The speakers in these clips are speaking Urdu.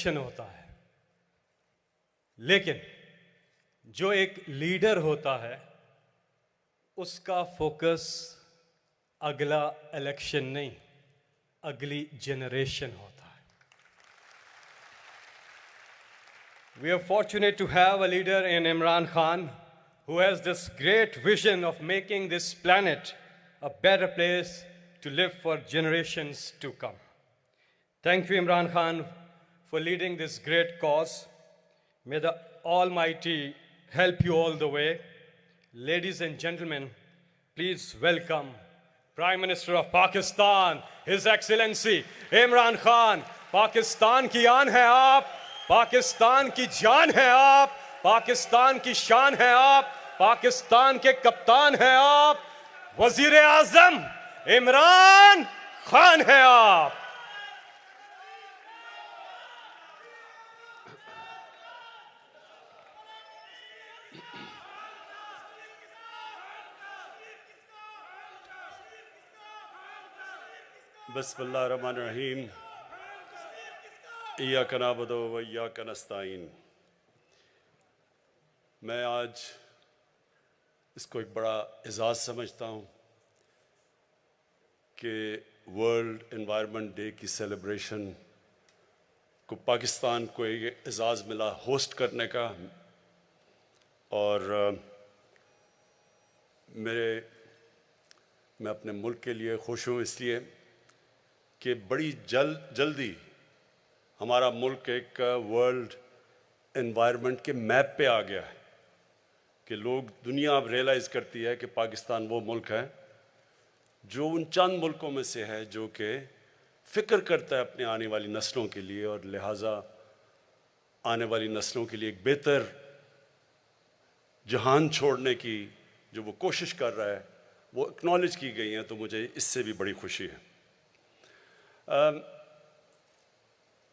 ہوتا ہے، لیکن جو ایک لیڈر ہوتا ہے اس کا فوکس اگلا الیکشن نہیں، اگلی جنریشن ہوتا ہے۔ We are fortunate to have a leader in Imran Khan who has this great vision of making this planet a better place to live for generations to come. Thank you, Imran Khan, for leading this great cause. May the Almighty help you all the way. Ladies and gentlemen, please welcome Prime Minister of Pakistan, His Excellency Imran Khan. Pakistan کی آن ہے آپ، پاکستان کی جان ہے آپ، پاکستان کی شان ہے آپ، پاکستان کے کپتان ہیں آپ، وزیر اعظم عمران خان ہیں آپ۔ بسم اللہ الرحمن الرحیم، ایاک نعبد و ایاک نستعین۔ میں آج اس کو ایک بڑا اعزاز سمجھتا ہوں کہ ورلڈ انوائرمنٹ ڈے کی سیلیبریشن کو پاکستان کو ایک اعزاز ملا ہوسٹ کرنے کا، اور میں اپنے ملک کے لیے خوش ہوں اس لیے کہ بڑی جلدی ہمارا ملک ایک ورلڈ انوائرمنٹ کے میپ پہ آ گیا ہے، کہ لوگ دنیا اب ریئلائز کرتی ہے کہ پاکستان وہ ملک ہے جو ان چند ملکوں میں سے ہے جو کہ فکر کرتا ہے اپنے آنے والی نسلوں کے لیے، اور لہٰذا آنے والی نسلوں کے لیے ایک بہتر جہان چھوڑنے کی جو وہ کوشش کر رہا ہے وہ اکنالج کی گئی ہیں، تو مجھے اس سے بھی بڑی خوشی ہے۔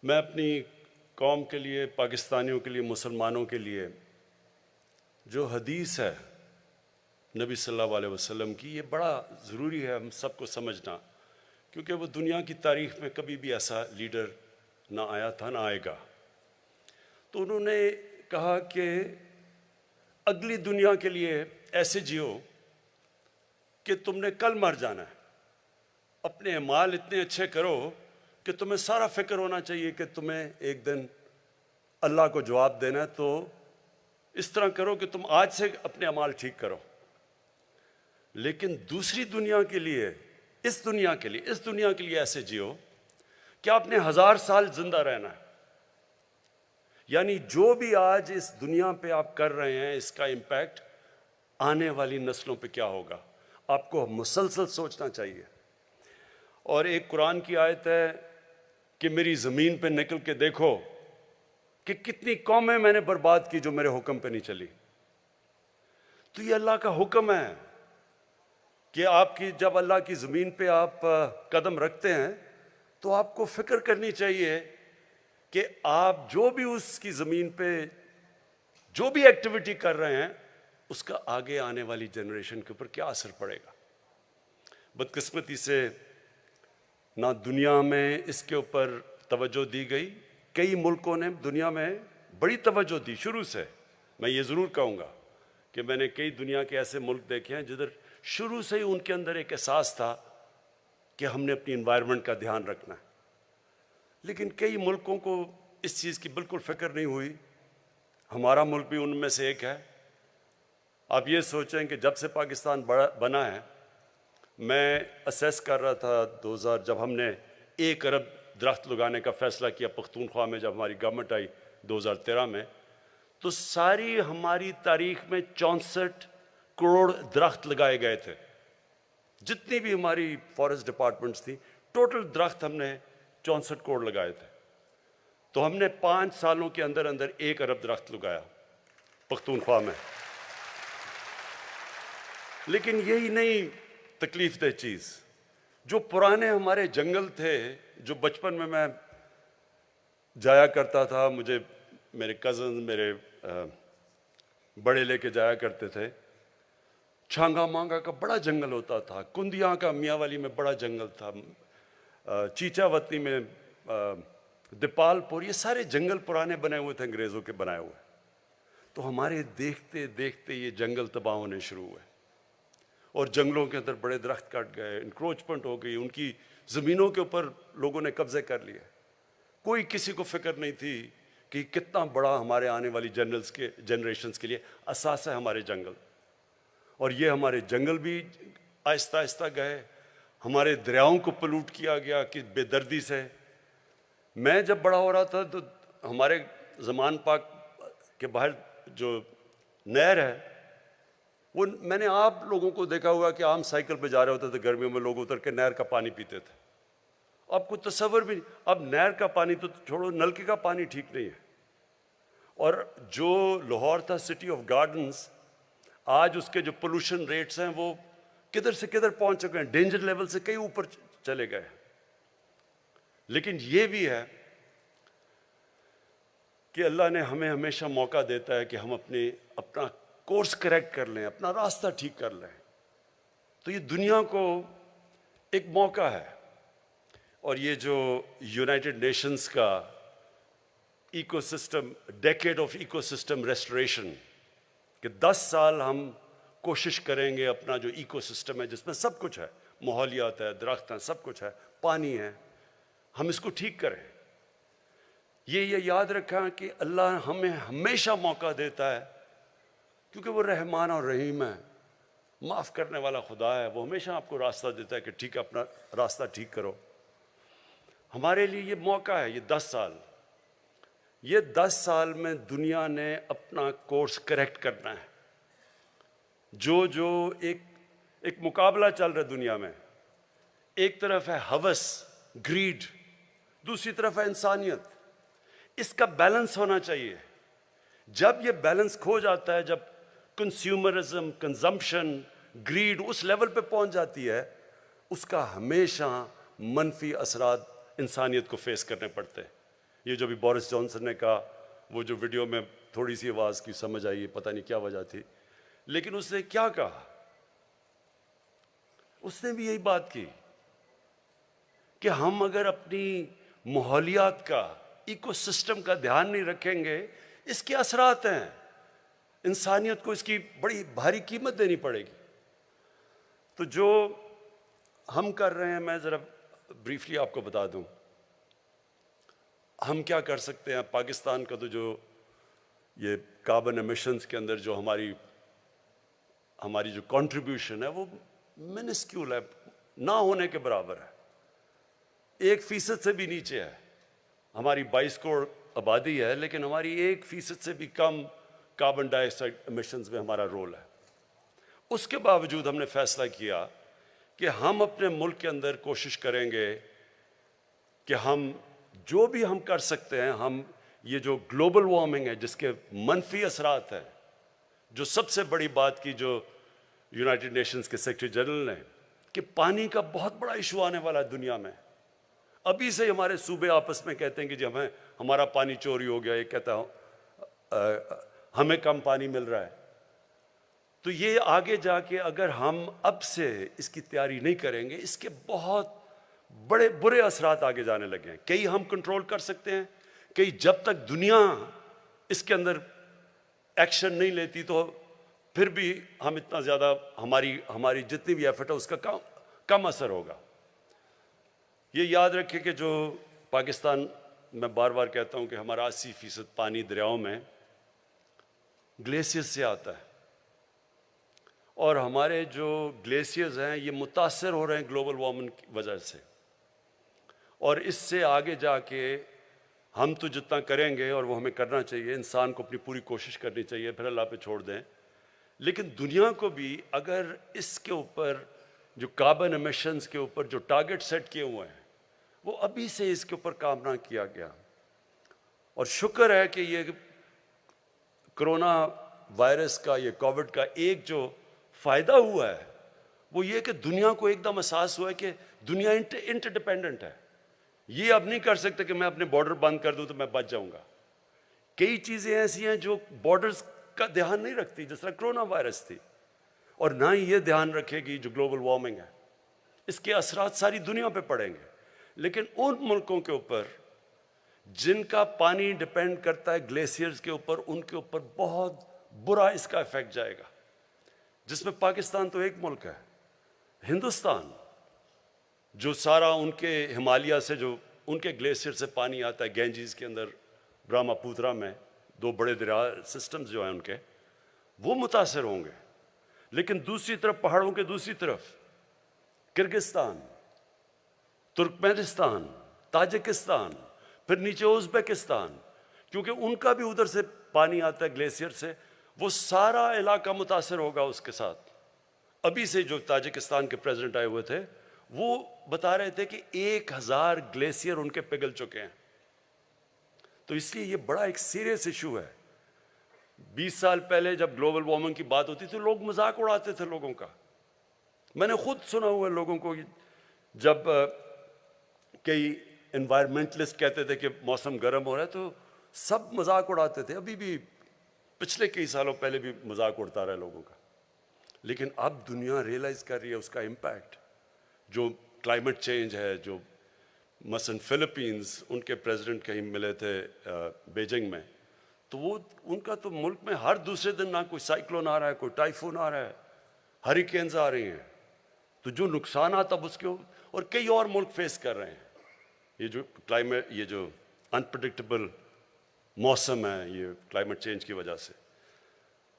میں اپنی قوم کے لیے، پاکستانیوں کے لیے، مسلمانوں کے لیے جو حدیث ہے نبی صلی اللہ علیہ وسلم کی، یہ بڑا ضروری ہے ہم سب کو سمجھنا، کیونکہ وہ دنیا کی تاریخ میں کبھی بھی ایسا لیڈر نہ آیا تھا نہ آئے گا۔ تو انہوں نے کہا کہ اگلی دنیا کے لیے ایسے جیو کہ تم نے کل مر جانا ہے، اپنے اعمال اتنے اچھے کرو کہ تمہیں سارا فکر ہونا چاہیے کہ تمہیں ایک دن اللہ کو جواب دینا ہے، تو اس طرح کرو کہ تم آج سے اپنے اعمال ٹھیک کرو۔ لیکن دوسری دنیا کے لیے، اس دنیا کے لیے ایسے جیو کہ آپ نے 1000 سال زندہ رہنا ہے، یعنی جو بھی آج اس دنیا پہ آپ کر رہے ہیں اس کا امپیکٹ آنے والی نسلوں پہ کیا ہوگا، آپ کو مسلسل سوچنا چاہیے۔ اور ایک قرآن کی آیت ہے کہ میری زمین پہ نکل کے دیکھو کہ کتنی قومیں میں نے برباد کی جو میرے حکم پہ نہیں چلی۔ تو یہ اللہ کا حکم ہے کہ آپ کی جب اللہ کی زمین پہ آپ قدم رکھتے ہیں تو آپ کو فکر کرنی چاہیے کہ آپ جو بھی اس کی زمین پہ جو بھی ایکٹیویٹی کر رہے ہیں اس کا آگے آنے والی جنریشن کے اوپر کیا اثر پڑے گا۔ بدقسمتی سے نہ دنیا میں اس کے اوپر توجہ دی گئی، کئی ملکوں نے دنیا میں بڑی توجہ دی شروع سے۔ میں یہ ضرور کہوں گا کہ میں نے کئی دنیا کے ایسے ملک دیکھے ہیں جدھر شروع سے ہی ان کے اندر ایک احساس تھا کہ ہم نے اپنی انوائرمنٹ کا دھیان رکھنا ہے، لیکن کئی ملکوں کو اس چیز کی بالکل فکر نہیں ہوئی۔ ہمارا ملک بھی ان میں سے ایک ہے۔ آپ یہ سوچیں کہ جب سے پاکستان بنا ہے، میں اسیس کر رہا تھا 2000 جب ہم نے 1 ارب درخت لگانے کا فیصلہ کیا پختونخوا میں، جب ہماری گورنمنٹ آئی 2013 میں، تو ساری ہماری تاریخ میں 64 کروڑ درخت لگائے گئے تھے۔ جتنی بھی ہماری فارسٹ ڈپارٹمنٹس تھیں، ٹوٹل درخت ہم نے 64 کروڑ لگائے تھے۔ تو ہم نے 5 سالوں کے اندر 1 ارب درخت لگایا پختونخوا میں۔ لیکن یہی نہیں تکلیف دہ چیز، جو پرانے ہمارے جنگل تھے، جو بچپن میں جایا کرتا تھا، مجھے میرے کزن میرے بڑے لے کے جایا کرتے تھے، چھانگا مانگا کا بڑا جنگل ہوتا تھا، کندیاں کا میاں والی میں بڑا جنگل تھا، چیچا وطنی میں دیپال پور، یہ سارے جنگل پرانے بنے ہوئے تھے، انگریزوں کے بنائے ہوئے. تو ہمارے دیکھتے دیکھتے یہ جنگل تباہ ہونے شروع ہوئے اور جنگلوں کے اندر بڑے درخت کٹ گئے، انکروچمنٹ ہو گئی، ان کی زمینوں کے اوپر لوگوں نے قبضے کر لیے. کوئی کسی کو فکر نہیں تھی کہ کتنا بڑا ہمارے آنے والی جنریشنز کے لیے اثاثہ ہے ہمارے جنگل. اور یہ ہمارے جنگل بھی آہستہ آہستہ گئے، ہمارے دریاؤں کو پلوٹ کیا گیا کہ بے دردی سے. میں جب بڑا ہو رہا تھا تو ہمارے زمان پاک کے باہر جو نہر ہے وہ میں نے آپ لوگوں کو دیکھا ہوا کہ عام سائیکل پہ جا رہے ہوتے تھے گرمیوں میں، لوگ اتر کے نہر کا پانی پیتے تھے. اب کوئی تصور بھی نہیں، اب نہر کا پانی تو چھوڑو، نلکے کا پانی ٹھیک نہیں ہے. اور جو لاہور تھا سٹی آف گارڈنز، آج اس کے جو پولوشن ریٹس ہیں وہ کدھر سے کدھر پہنچ چکے ہیں، ڈینجر لیول سے کئی اوپر چلے گئے. لیکن یہ بھی ہے کہ اللہ نے ہمیں ہمیشہ موقع دیتا ہے کہ ہم اپنا کورس کریکٹ کر لیں، اپنا راستہ ٹھیک کر لیں. تو یہ دنیا کو ایک موقع ہے. اور یہ جو یونائٹڈ نیشنز کا ecosystem, decade of ecosystem restoration, کہ 10 سال ہم کوشش کریں گے اپنا جو ایکو سسٹم ہے جس میں سب کچھ ہے، ماحولیات ہے، درخت ہیں، سب کچھ ہے، پانی ہے، ہم اس کو ٹھیک کریں. یہ یاد رکھیں کہ اللہ ہمیں ہمیشہ موقع دیتا ہے کیونکہ وہ رحمان اور رحیم ہے، معاف کرنے والا خدا ہے. وہ ہمیشہ آپ کو راستہ دیتا ہے کہ ٹھیک ہے، اپنا راستہ ٹھیک کرو. ہمارے لیے یہ موقع ہے، یہ 10 سال، یہ 10 سال میں دنیا نے اپنا کورس کریکٹ کرنا ہے. جو ایک مقابلہ چل رہا ہے دنیا میں، ایک طرف ہے ہوس، گریڈ، دوسری طرف ہے انسانیت. اس کا بیلنس ہونا چاہیے. جب یہ بیلنس کھو جاتا ہے، جب کنزیومرزم، کنزمپشن، گریڈ اس لیول پہ پہنچ جاتی ہے، اس کا ہمیشہ منفی اثرات انسانیت کو فیس کرنے پڑتے ہیں. یہ جو بھی بورس جانسن نے کہا، وہ جو ویڈیو میں تھوڑی سی آواز کی سمجھ آئی، پتہ نہیں کیا وجہ تھی، لیکن اس نے کیا کہا؟ اس نے بھی یہی بات کی کہ ہم اگر اپنی ماحولیات کا، ایکو سسٹم کا دھیان نہیں رکھیں گے، اس کے اثرات ہیں، انسانیت کو اس کی بڑی بھاری قیمت دینی پڑے گی. تو جو ہم کر رہے ہیں، میں ذرا بریفلی آپ کو بتا دوں ہم کیا کر سکتے ہیں. پاکستان کا تو جو یہ کاربن ایمیشنز کے اندر جو ہماری جو کنٹریبیوشن ہے وہ منسکیول ہے، نہ ہونے کے برابر ہے، 1% سے بھی نیچے ہے. ہماری 22 کروڑ آبادی ہے، لیکن ہماری 1% سے بھی کم کاربن ڈائی آکسائڈ ایمیشنز میں ہمارا رول ہے. اس کے باوجود ہم نے فیصلہ کیا کہ ہم اپنے ملک کے اندر کوشش کریں گے کہ ہم جو بھی ہم کر سکتے ہیں، ہم یہ جو گلوبل وارمنگ ہے جس کے منفی اثرات ہیں، جو سب سے بڑی بات کی جو یونائٹڈ نیشنز کے سیکرٹری جنرل نے کہ پانی کا بہت بڑا ایشو آنے والا ہے دنیا میں. ابھی سے ہمارے صوبے آپس میں کہتے ہیں کہ جی ہمارا پانی چوری ہو گیا، یہ کہتا ہے ہمیں کم پانی مل رہا ہے. تو یہ آگے جا کے اگر ہم اب سے اس کی تیاری نہیں کریں گے، اس کے بہت بڑے برے اثرات آگے جانے لگے ہیں. کئی ہم کنٹرول کر سکتے ہیں، کئی جب تک دنیا اس کے اندر ایکشن نہیں لیتی تو پھر بھی ہم اتنا زیادہ ہماری جتنی بھی ایفرٹ ہے اس کا کم اثر ہوگا. یہ یاد رکھیں کہ جو پاکستان، میں بار بار کہتا ہوں کہ ہمارا 80% پانی دریاؤں میں گلیشیئر سے آتا ہے، اور ہمارے جو گلیشیئرز ہیں یہ متاثر ہو رہے ہیں گلوبل وارمنگ کی وجہ سے. اور اس سے آگے جا کے ہم تو جتنا کریں گے، اور وہ ہمیں کرنا چاہیے، انسان کو اپنی پوری کوشش کرنی چاہیے، پھر اللہ پہ چھوڑ دیں. لیکن دنیا کو بھی اگر اس کے اوپر جو کاربن ایمیشنز کے اوپر جو ٹارگٹ سیٹ کیے ہوئے ہیں، وہ ابھی سے اس کے اوپر کام نہ کیا گیا. اور شکر ہے کہ یہ کرونا وائرس کا، یہ کووڈ کا ایک جو فائدہ ہوا ہے وہ یہ کہ دنیا کو ایک دم احساس ہوا ہے کہ دنیا انٹر ڈیپینڈنٹ ہے. یہ اب نہیں کر سکتے کہ میں اپنے بارڈر بند کر دوں تو میں بچ جاؤں گا. کئی چیزیں ایسی ہیں جو بارڈرز کا دھیان نہیں رکھتی، جس طرح کرونا وائرس تھی، اور نہ ہی یہ دھیان رکھے گی جو گلوبل وارمنگ ہے. اس کے اثرات ساری دنیا پہ پڑیں گے. لیکن ان ملکوں کے اوپر جن کا پانی ڈپینڈ کرتا ہے گلیشیئرز کے اوپر، ان کے اوپر بہت برا اس کا ایفیکٹ جائے گا، جس میں پاکستان تو ایک ملک ہے، ہندوستان جو سارا ان کے ہمالیہ سے جو ان کے گلیشیئر سے پانی آتا ہے، گینجیز کے اندر، برہما پوترا میں 2 بڑے دریا سسٹمز جو ہیں ان کے، وہ متاثر ہوں گے۔ لیکن دوسری طرف پہاڑوں کے دوسری طرف کرگستان، ترکمانستان، تاجکستان، پھر نیچے ازبکستان، کیونکہ ان کا بھی ادھر سے پانی آتا ہے گلیشیئر سے، وہ سارا علاقہ متاثر ہوگا اس کے ساتھ۔ ابھی سے جو تاجکستان کے پریزیڈنٹ آئے ہوئے تھے وہ بتا رہے تھے کہ 1000 گلیشیئر ان کے پگھل چکے ہیں۔ تو اس لیے یہ بڑا ایک سیریس ایشو ہے۔ 20 سال پہلے جب گلوبل وارمنگ کی بات ہوتی تھی لوگ مذاق اڑاتے تھے لوگوں کا، میں نے خود سنا ہوا ہے لوگوں کو، جب کئی انوائرمنٹلسٹ کہتے تھے کہ موسم گرم ہو رہا ہے تو سب مذاق اڑاتے تھے، ابھی بھی پچھلے کئی سالوں پہلے بھی مذاق اڑتا رہا ہے لوگوں کا۔ لیکن اب دنیا ریئلائز کر رہی ہے اس کا امپیکٹ، جو کلائمیٹ چینج ہے، جو مثلاً فلپینز، ان کے پریزیڈنٹ کہیں ملے تھے بیجنگ میں، تو وہ ان کا تو ملک میں ہر دوسرے دن نہ کوئی سائیکلون آ رہا ہے، کوئی ٹائفون آ رہا ہے، ہریکینز آ رہی ہیں، تو جو نقصانات اب اس کے اور کئی اور ملک فیس کر رہے ہیں، یہ جو کلائمیٹ، یہ جو انپریڈکٹیبل موسم ہے یہ کلائمیٹ چینج کی وجہ سے۔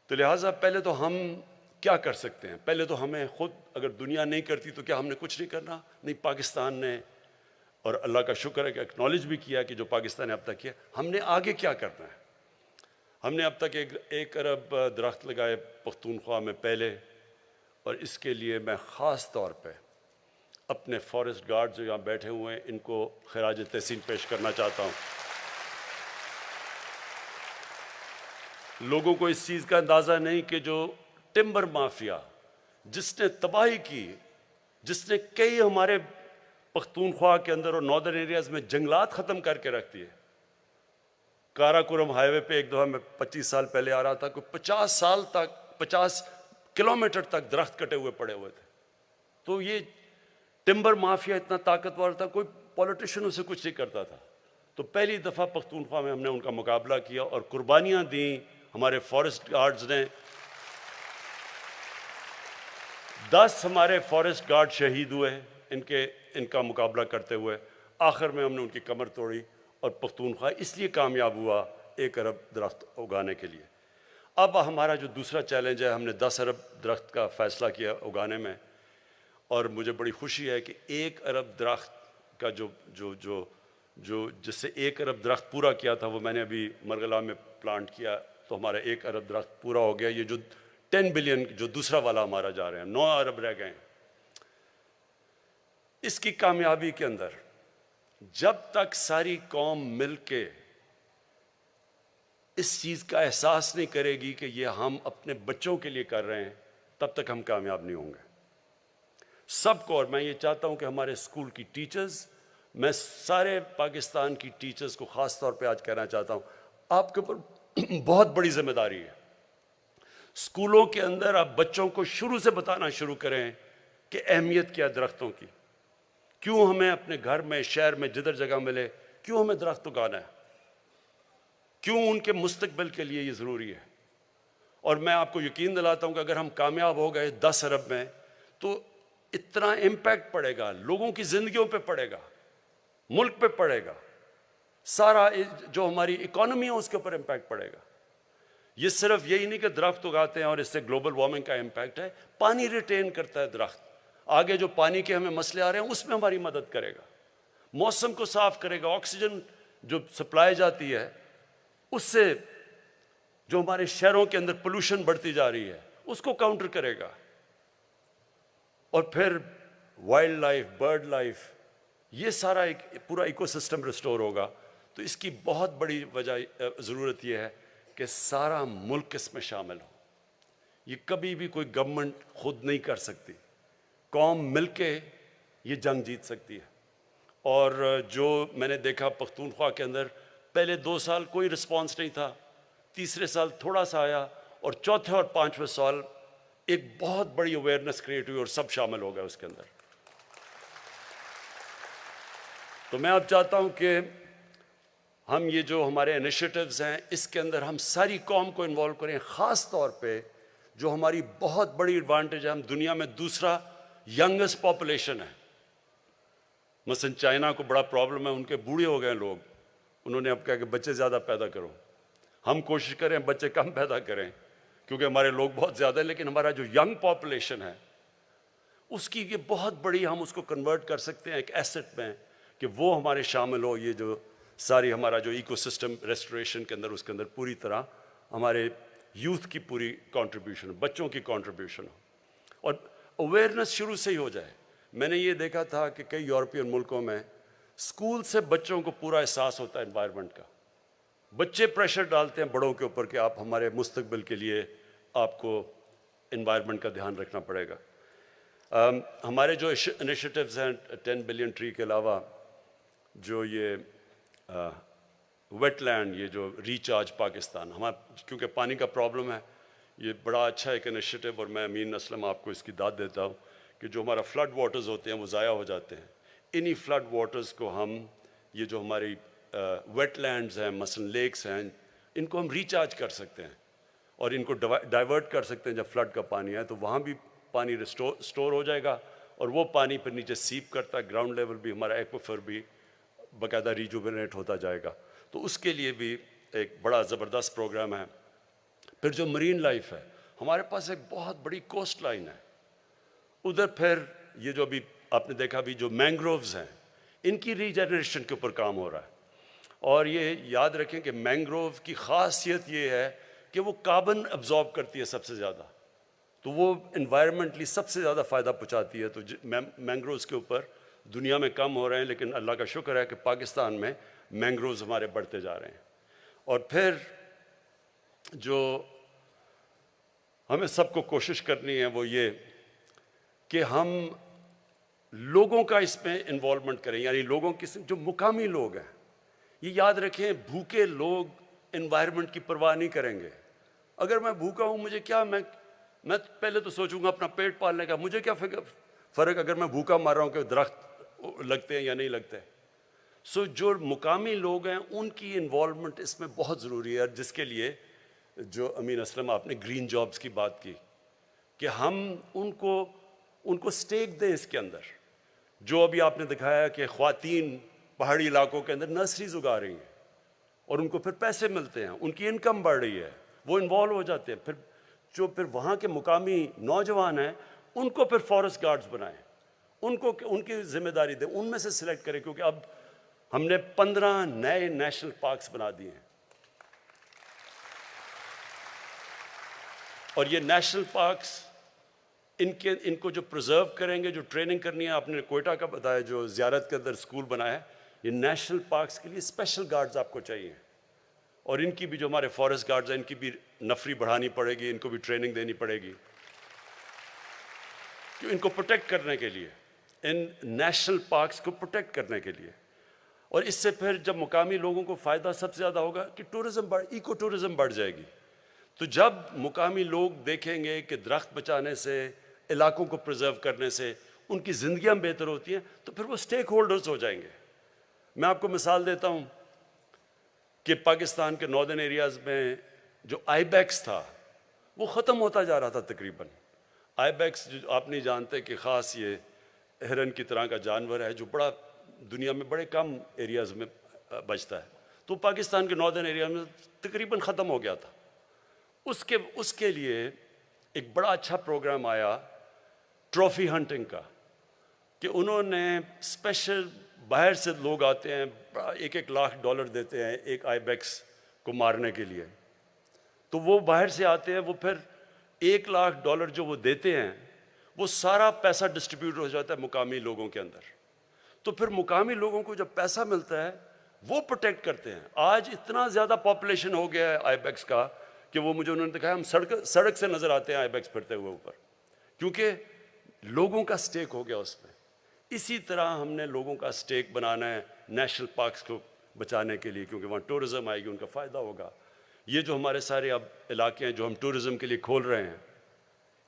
تو لہٰذا پہلے تو ہم کیا کر سکتے ہیں؟ پہلے تو ہمیں خود، اگر دنیا نہیں کرتی تو کیا ہم نے کچھ نہیں کرنا؟ نہیں، پاکستان نے، اور اللہ کا شکر ہے کہ اکنالج بھی کیا کہ جو پاکستان نے اب تک کیا، ہم نے آگے کیا کرنا ہے؟ ہم نے اب تک 1 ارب درخت لگائے پختونخوا میں پہلے، اور اس کے لیے میں خاص طور پہ اپنے فارسٹ گارڈ جو یہاں بیٹھے ہوئے ہیں ان کو خراج تحسین پیش کرنا چاہتا ہوں۔ لوگوں کو اس چیز کا اندازہ نہیں کہ جو ٹمبر مافیا جس نے تباہی کی، جس نے کئی ہمارے پختونخوا کے اندر اور ناردرن ایریاز میں جنگلات ختم کر کے رکھ دیے۔ کارا کورم ہائی وے پہ ایک دفعہ میں 25 سال پہلے آ رہا تھا، کوئی 50 سال تک 50 کلومیٹر تک درخت کٹے ہوئے پڑے ہوئے تھے۔ تو یہ ٹمبر مافیا اتنا طاقتور تھا، کوئی پولیٹیشین اسے کچھ نہیں کرتا تھا۔ تو پہلی دفعہ پختونخوا میں ہم نے ان کا مقابلہ کیا اور قربانیاں دیں ہمارے فارسٹ گارڈز نے۔ 10 ہمارے فارسٹ گارڈ شہید ہوئے ان کا مقابلہ کرتے ہوئے۔ آخر میں ہم نے ان کی کمر توڑی اور پختونخوا اس لیے کامیاب ہوا 1 ارب درخت اگانے کے لیے۔ اب ہمارا جو دوسرا چیلنج ہے، ہم نے 10 ارب درخت کا فیصلہ کیا اگانے میں، اور مجھے بڑی خوشی ہے کہ 1 ارب درخت کا جس سے 1 ارب درخت پورا کیا تھا وہ میں نے ابھی مرغلا میں پلانٹ کیا، تو ہمارا 1 ارب درخت پورا ہو گیا۔ یہ جو 10 بلین جو دوسرا والا ہمارا جا رہے ہیں، 9 ارب رہ گئے ہیں۔ اس کی کامیابی کے اندر جب تک ساری قوم مل کے اس چیز کا احساس نہیں کرے گی کہ یہ ہم اپنے بچوں کے لیے کر رہے ہیں، تب تک ہم کامیاب نہیں ہوں گے۔ سب کو، اور میں یہ چاہتا ہوں کہ ہمارے اسکول کی ٹیچرز، میں سارے پاکستان کی ٹیچرز کو خاص طور پہ آج کہنا چاہتا ہوں، آپ کے اوپر بہت بڑی ذمہ داری ہے۔ اسکولوں کے اندر آپ بچوں کو شروع سے بتانا شروع کریں کہ اہمیت کیا درختوں کی، کیوں ہمیں اپنے گھر میں، شہر میں، جدھر جگہ ملے، کیوں ہمیں درخت اگانا ہے، کیوں ان کے مستقبل کے لیے یہ ضروری ہے۔ اور میں آپ کو یقین دلاتا ہوں کہ اگر ہم کامیاب ہو گئے 10 ارب میں تو اتنا امپیکٹ پڑے گا، لوگوں کی زندگیوں پہ پڑے گا، ملک پہ پڑے گا، سارا جو ہماری اکانومی ہے اس کے اوپر امپیکٹ پڑے گا۔ یہ صرف یہی نہیں کہ درخت اگاتے ہیں اور اس سے گلوبل وارمنگ کا امپیکٹ ہے، پانی ریٹین کرتا ہے درخت، آگے جو پانی کے ہمیں مسئلے آ رہے ہیں اس میں ہماری مدد کرے گا، موسم کو صاف کرے گا، آکسیجن جو سپلائی جاتی ہے اس سے جو ہمارے شہروں کے اندر پولوشن بڑھتی جا رہی ہے اس کو کاؤنٹر کرے گا، اور پھر وائلڈ لائف، برڈ لائف، یہ سارا ایک پورا ایکو سسٹم ریسٹور ہوگا۔ تو اس کی بہت بڑی وجہ ضرورت یہ ہے کہ سارا ملک اس میں شامل ہو۔ یہ کبھی بھی کوئی گورنمنٹ خود نہیں کر سکتی، قوم مل کے یہ جنگ جیت سکتی ہے۔ اور جو میں نے دیکھا پختونخوا کے اندر پہلے 2 سال کوئی رسپانس نہیں تھا، تیسرے سال تھوڑا سا آیا، اور چوتھے اور 5ویں سال ایک بہت بڑی اویئرنیس کریٹ ہوئی اور سب شامل ہو گئے اس کے اندر۔ تو میں اب چاہتا ہوں کہ ہم یہ جو ہمارے انیشیٹوز ہیں اس کے اندر ہم ساری قوم کو انوالو کریں، خاص طور پہ جو ہماری بہت بڑی ایڈوانٹیج ہے، ہم دنیا میں دوسرا ینگسٹ پاپولیشن ہے۔ مثلا چائنا کو بڑا پرابلم ہے، ان کے بوڑھے ہو گئے لوگ، انہوں نے اب کہا کہ بچے زیادہ پیدا کرو۔ ہم کوشش کریں بچے کم پیدا کریں کیونکہ ہمارے لوگ بہت زیادہ ہیں، لیکن ہمارا جو ینگ پاپولیشن ہے اس کی یہ بہت بڑی، ہم اس کو کنورٹ کر سکتے ہیں ایک ایسٹ میں کہ وہ ہمارے شامل ہو، یہ جو ساری ہمارا جو ایکو سسٹم ریسٹوریشن کے اندر، اس کے اندر پوری طرح ہمارے یوتھ کی پوری کنٹریبیوشن، بچوں کی کنٹریبیوشن ہو اور اویئرنیس شروع سے ہی ہو جائے۔ میں نے یہ دیکھا تھا کہ کئی یورپین ملکوں میں اسکول سے بچوں کو پورا احساس ہوتا ہے انوائرمنٹ کا، بچے پریشر ڈالتے ہیں بڑوں کے اوپر کہ آپ ہمارے مستقبل کے لیے آپ کو انوائرمنٹ کا دھیان رکھنا پڑے گا۔ ہمارے جو انیشیٹوز ہیں 10 بلین ٹری کے علاوہ، جو یہ ویٹ لینڈ، یہ جو ریچارج پاکستان، کیونکہ پانی کا پرابلم ہے، یہ بڑا اچھا ایک انیشیٹو، اور میں امین اسلم آپ کو اس کی داد دیتا ہوں کہ جو ہمارا فلڈ واٹرز ہوتے ہیں وہ ضائع ہو جاتے ہیں، انہی فلڈ واٹرز کو ہم، یہ جو ہماری ویٹ لینڈز ہیں مثلا لیکس ہیں، ان کو ہم ریچارج کر سکتے ہیں اور ان کو ڈائیورٹ کر سکتے ہیں۔ جب فلڈ کا پانی ہے تو وہاں بھی پانی سٹور ہو جائے گا اور وہ پانی پھر نیچے سیپ کرتا ہے، گراؤنڈ لیول بھی ہمارا ایکویفر بھی باقاعدہ ریجوونیٹ ہوتا جائے گا، تو اس کے لیے بھی ایک بڑا زبردست پروگرام ہے۔ پھر جو مرین لائف ہے، ہمارے پاس ایک بہت بڑی کوسٹ لائن ہے، ادھر پھر یہ جو ابھی آپ نے دیکھا بھی جو مینگرووز ہیں، ان کی ریجنریشن کے اوپر کام ہو رہا ہے، اور یہ یاد رکھیں کہ مینگروو کی خاصیت یہ ہے کہ وہ کاربن ابزارب کرتی ہے سب سے زیادہ، تو وہ انوائرمنٹلی سب سے زیادہ فائدہ پہنچاتی ہے۔ تو مینگرووز کے اوپر دنیا میں کم ہو رہے ہیں، لیکن اللہ کا شکر ہے کہ پاکستان میں مینگرووز ہمارے بڑھتے جا رہے ہیں۔ اور پھر جو ہمیں سب کو کوشش کرنی ہے وہ یہ کہ ہم لوگوں کا اس میں انوالومنٹ کریں، یعنی لوگوں کی جو مقامی لوگ ہیں، یہ یاد رکھیں بھوکے لوگ انوائرمنٹ کی پرواہ نہیں کریں گے۔ اگر میں بھوکا ہوں، مجھے کیا، میں پہلے تو سوچوں گا اپنا پیٹ پالنے کا، مجھے کیا فرق اگر میں بھوکا مر رہا ہوں کہ درخت لگتے ہیں یا نہیں لگتے۔ جو مقامی لوگ ہیں ان کی انوالومنٹ اس میں بہت ضروری ہے، جس کے لیے جو امین اسلم آپ نے گرین جابز کی بات کی کہ ہم ان کو سٹیک دیں اس کے اندر۔ جو ابھی آپ نے دکھایا کہ خواتین پہاڑی علاقوں کے اندر نرسریز اگا رہی ہیں اور ان کو پھر پیسے ملتے ہیں، ان کی انکم بڑھ رہی ہے، وہ انوالو ہو جاتے ہیں۔ پھر وہاں کے مقامی نوجوان ہیں، ان کو پھر فارسٹ گارڈز بنائیں، ان کی ذمہ داری دیں، ان میں سے سلیکٹ کریں، کیونکہ اب ہم نے 15 نئے نیشنل پارکس بنا دیے ہیں، اور یہ نیشنل پارکس ان کو جو پرزرو کریں گے، جو ٹریننگ کرنی ہے، آپ نے کوئٹہ کا بتایا جو زیارت کے اندر اسکول بنایا ہے، یہ نیشنل پارکس کے لیے اسپیشل گارڈز آپ کو چاہیے، اور ان کی بھی جو ہمارے فارسٹ گارڈز ہیں ان کی بھی نفری بڑھانی پڑے گی، ان کو بھی ٹریننگ دینی پڑے گی کہ ان کو پروٹیکٹ کرنے کے لیے، ان نیشنل پارکس کو پروٹیکٹ کرنے کے لیے۔ اور اس سے پھر جب مقامی لوگوں کو فائدہ سب سے زیادہ ہوگا کہ ایکو ٹورزم بڑھ جائے گی۔ تو جب مقامی لوگ دیکھیں گے کہ درخت بچانے سے، علاقوں کو پرزرو کرنے سے ان کی زندگیاں بہتر ہوتی ہیں، تو پھر وہ سٹیک ہولڈرز ہو جائیں گے۔ میں آپ کو مثال دیتا ہوں کہ پاکستان کے ناردرن ایریاز میں جو آئی بیکس تھا وہ ختم ہوتا جا رہا تھا تقریباً۔ آئی بیکس جو آپ نہیں جانتے کہ خاص یہ ہرن کی طرح کا جانور ہے جو بڑا دنیا میں بڑے کم ایریاز میں بچتا ہے، تو پاکستان کے ناردرن ایریا میں تقریباً ختم ہو گیا تھا۔ اس کے لیے ایک بڑا اچھا پروگرام آیا ٹرافی ہنٹنگ کا، کہ انہوں نے اسپیشل باہر سے لوگ آتے ہیں، $1 لاکھ دیتے ہیں ایک آئی بیکس کو مارنے کے لیے، تو وہ باہر سے آتے ہیں، وہ پھر $1 لاکھ جو وہ دیتے ہیں وہ سارا پیسہ ڈسٹریبیوٹ ہو جاتا ہے مقامی لوگوں کے اندر۔ تو پھر مقامی لوگوں کو جب پیسہ ملتا ہے وہ پروٹیکٹ کرتے ہیں۔ آج اتنا زیادہ پاپولیشن ہو گیا ہے آئی بیکس کا کہ وہ مجھے انہوں نے دکھایا، ہم سڑک سے نظر آتے ہیں آئی بیکس پھرتے ہوئے اوپر، کیونکہ لوگوں کا سٹیک ہو گیا اس میں۔ اسی طرح ہم نے لوگوں کا سٹیک بنانا ہے نیشنل پارکس کو بچانے کے لیے، کیونکہ وہاں ٹورزم آئے گی، ان کا فائدہ ہوگا۔ یہ جو ہمارے سارے اب علاقے ہیں جو ہم ٹورزم کے لیے کھول رہے ہیں،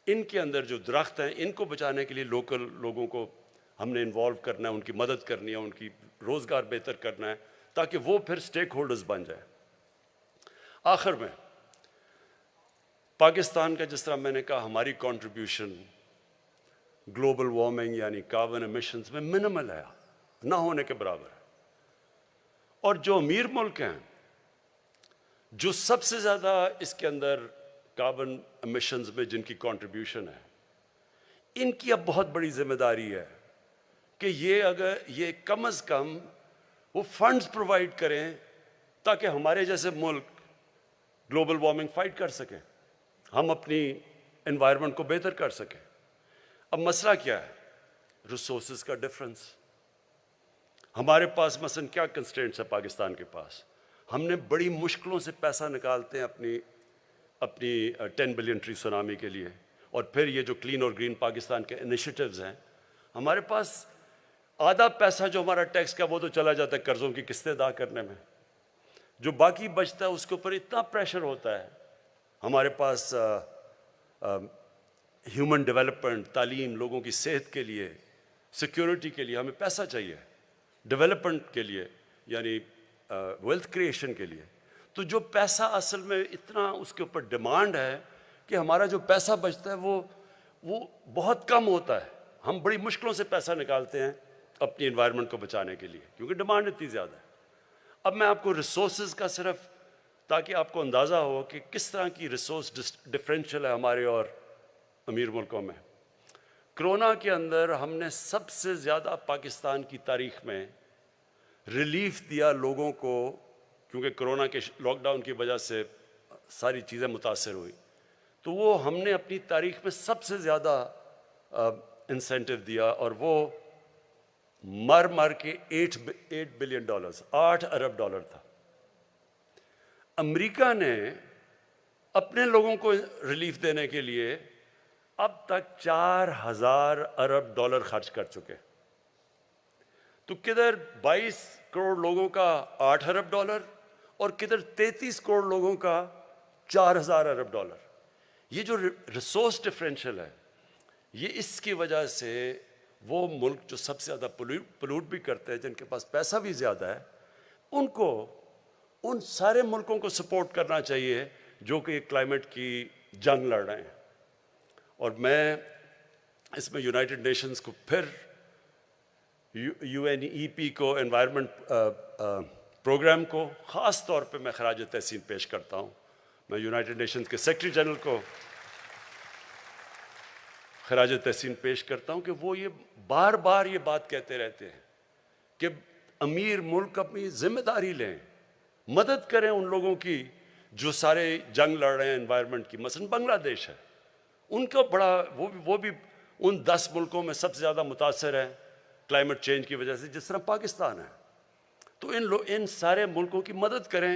ان کے اندر جو درخت ہیں ان کو بچانے کے لیے لوکل لوگوں کو ہم نے انوالو کرنا ہے، ان کی مدد کرنی ہے، ان کی روزگار بہتر کرنا ہے، تاکہ وہ پھر سٹیک ہولڈرز بن جائیں۔ آخر میں پاکستان کا جس طرح میں نے کہا ہماری کنٹریبیوشن گلوبل وارمنگ یعنی کاربن ایمیشنز میں منیمل ہے، نہ ہونے کے برابر ہے، اور جو امیر ملک ہیں جو سب سے زیادہ اس کے اندر کاربن ایمیشنز میں جن کی کنٹریبیوشن ہے، ان کی اب بہت بڑی ذمہ داری ہے کہ یہ کم از کم وہ فنڈز پرووائڈ کریں تاکہ ہمارے جیسے ملک گلوبل وارمنگ فائٹ کر سکیں، ہم اپنی انوائرمنٹ کو بہتر کر سکیں۔ اب مسئلہ کیا ہے؟ ریسورسز کا ڈفرنس۔ ہمارے پاس مثلا کیا کنسٹرینٹس ہے پاکستان کے پاس؟ ہم نے بڑی مشکلوں سے پیسہ نکالتے ہیں اپنی 10 بلین ٹری سونامی کے لیے، اور پھر یہ جو کلین اور گرین پاکستان کے انیشیٹیوز ہیں، ہمارے پاس آدھا پیسہ جو ہمارا ٹیکس کا وہ تو چلا جاتا ہے قرضوں کی قسطیں ادا کرنے میں، جو باقی بچتا ہے اس کے اوپر اتنا پریشر ہوتا ہے۔ ہمارے پاس ہیومن ڈیولپمنٹ، تعلیم، لوگوں کی صحت کے لیے، سیکیورٹی کے لیے ہمیں پیسہ چاہیے، ڈیولپمنٹ کے لیے یعنی ویلتھ کریشن کے لیے۔ تو جو پیسہ اصل میں اتنا اس کے اوپر ڈیمانڈ ہے کہ ہمارا جو پیسہ بچتا ہے وہ بہت کم ہوتا ہے۔ ہم بڑی مشکلوں سے پیسہ نکالتے ہیں اپنی انوائرمنٹ کو بچانے کے لیے کیونکہ ڈیمانڈ اتنی زیادہ ہے۔ اب میں آپ کو ریسورسز کا صرف تاکہ آپ کو اندازہ ہو کہ کس طرح کی ریسورس ڈفرینشیل ہے ہمارے اور امیر ملکوں میں۔ کرونا کے اندر ہم نے سب سے زیادہ پاکستان کی تاریخ میں ریلیف دیا لوگوں کو، کیونکہ کرونا کے لاک ڈاؤن کی وجہ سے ساری چیزیں متاثر ہوئی، تو وہ ہم نے اپنی تاریخ میں سب سے زیادہ انسینٹیو دیا، اور وہ مر کے 8 بلین ڈالرز، 8 ارب ڈالر تھا۔ امریکہ نے اپنے لوگوں کو ریلیف دینے کے لیے اب تک 4000 ارب ڈالر خرچ کر چکے۔ تو کدھر 22 کروڑ لوگوں کا 8 ارب ڈالر اور کدھر 33 کروڑ لوگوں کا 4000 ارب ڈالر۔ یہ جو ریسورس ڈفرینشیل ہے، یہ اس کی وجہ سے وہ ملک جو سب سے زیادہ پلوٹ بھی کرتے ہیں، جن کے پاس پیسہ بھی زیادہ ہے، ان سارے ملکوں کو سپورٹ کرنا چاہیے جو کہ کلائمیٹ کی جنگ لڑ رہے ہیں۔ اور میں اس میں یونائٹڈ نیشنز کو پھر UNEP کو، انوائرمنٹ پروگرام کو خاص طور پہ میں خراج تحسین پیش کرتا ہوں۔ میں یونائٹڈ نیشنز کے سیکرٹری جنرل کو خراج تحسین پیش کرتا ہوں کہ وہ یہ بار بار یہ بات کہتے رہتے ہیں کہ امیر ملک اپنی ذمہ داری لیں، مدد کریں ان لوگوں کی جو سارے جنگ لڑ رہے ہیں انوائرمنٹ کی۔ مثلا بنگلہ دیش ہے، ان کا بڑا وہ بھی ان 10 ملکوں میں سب سے زیادہ متاثر ہے کلائمیٹ چینج کی وجہ سے، جس طرح پاکستان ہے۔ تو ان سارے ملکوں کی مدد کریں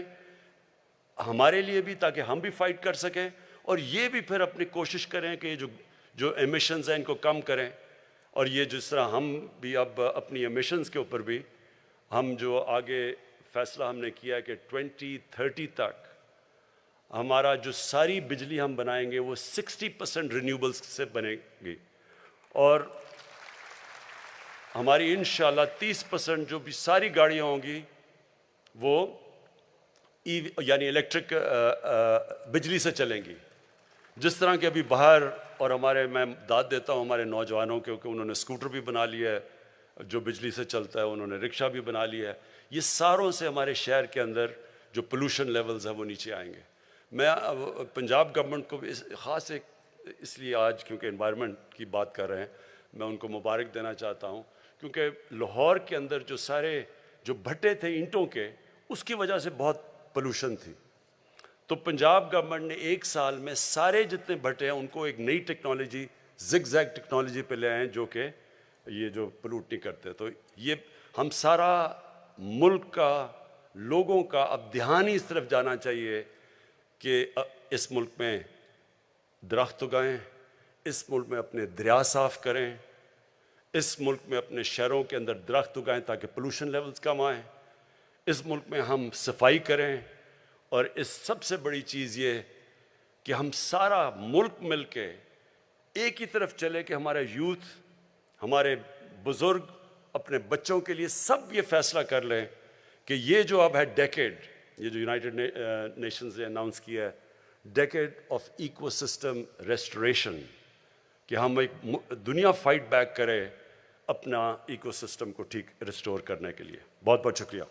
ہمارے لیے بھی، تاکہ ہم بھی فائٹ کر سکیں، اور یہ بھی پھر اپنی کوشش کریں کہ جو ایمیشنز ہیں ان کو کم کریں۔ اور یہ جس طرح ہم بھی اب اپنی ایمیشنز کے اوپر بھی ہم جو آگے فیصلہ ہم نے کیا ہے کہ 2030 تک ہمارا جو ساری بجلی ہم بنائیں گے وہ 60% رینیوبلز سے بنے گی، اور ہماری انشاءاللہ 30% جو بھی ساری گاڑیاں ہوں گی وہ یعنی الیکٹرک بجلی سے چلیں گی۔ جس طرح کہ ابھی باہر اور میں داد دیتا ہوں ہمارے نوجوانوں کے کہ انہوں نے اسکوٹر بھی بنا لیا ہے جو بجلی سے چلتا ہے، انہوں نے رکشہ بھی بنا لیا ہے۔ یہ ساروں سے ہمارے شہر کے اندر جو پولوشن لیولز ہیں وہ نیچے آئیں گے۔ میں پنجاب گورنمنٹ کو خاص اس لیے آج کیونکہ انوائرمنٹ کی بات کر رہے ہیں، میں ان کو مبارک دینا چاہتا ہوں، کیونکہ لاہور کے اندر جو سارے جو بھٹے تھے اینٹوں کے، اس کی وجہ سے بہت پولوشن تھی۔ تو پنجاب گورنمنٹ نے 1 سال میں سارے جتنے بھٹے ہیں ان کو ایک نئی ٹیکنالوجی، زگ زیگ ٹیکنالوجی پہ لے آئے جو کہ یہ جو پلوٹ نہیں کرتے۔ تو یہ ہم سارا ملک کا، لوگوں کا اب دھیان ہی اس طرف جانا چاہیے کہ اس ملک میں درخت اگائیں، اس ملک میں اپنے دریا صاف کریں، اس ملک میں اپنے شہروں کے اندر درخت اگائیں تاکہ پولوشن لیولز کم آئیں، اس ملک میں ہم صفائی کریں، اور اس سب سے بڑی چیز یہ کہ ہم سارا ملک مل کے ایک ہی طرف چلے کہ ہمارا یوتھ، ہمارے بزرگ اپنے بچوں کے لیے سب یہ فیصلہ کر لیں کہ یہ جو اب ہے ڈیکیڈ، یہ جو یونائٹڈ نیشنز نے اناؤنس کیا ہے، decade of ecosystem restoration, کہ ہم ایک دنیا فائٹ بیک کرے اپنا ایکو سسٹم کو ٹھیک ریسٹور کرنے کے لیے. بہت بہت شکریہ.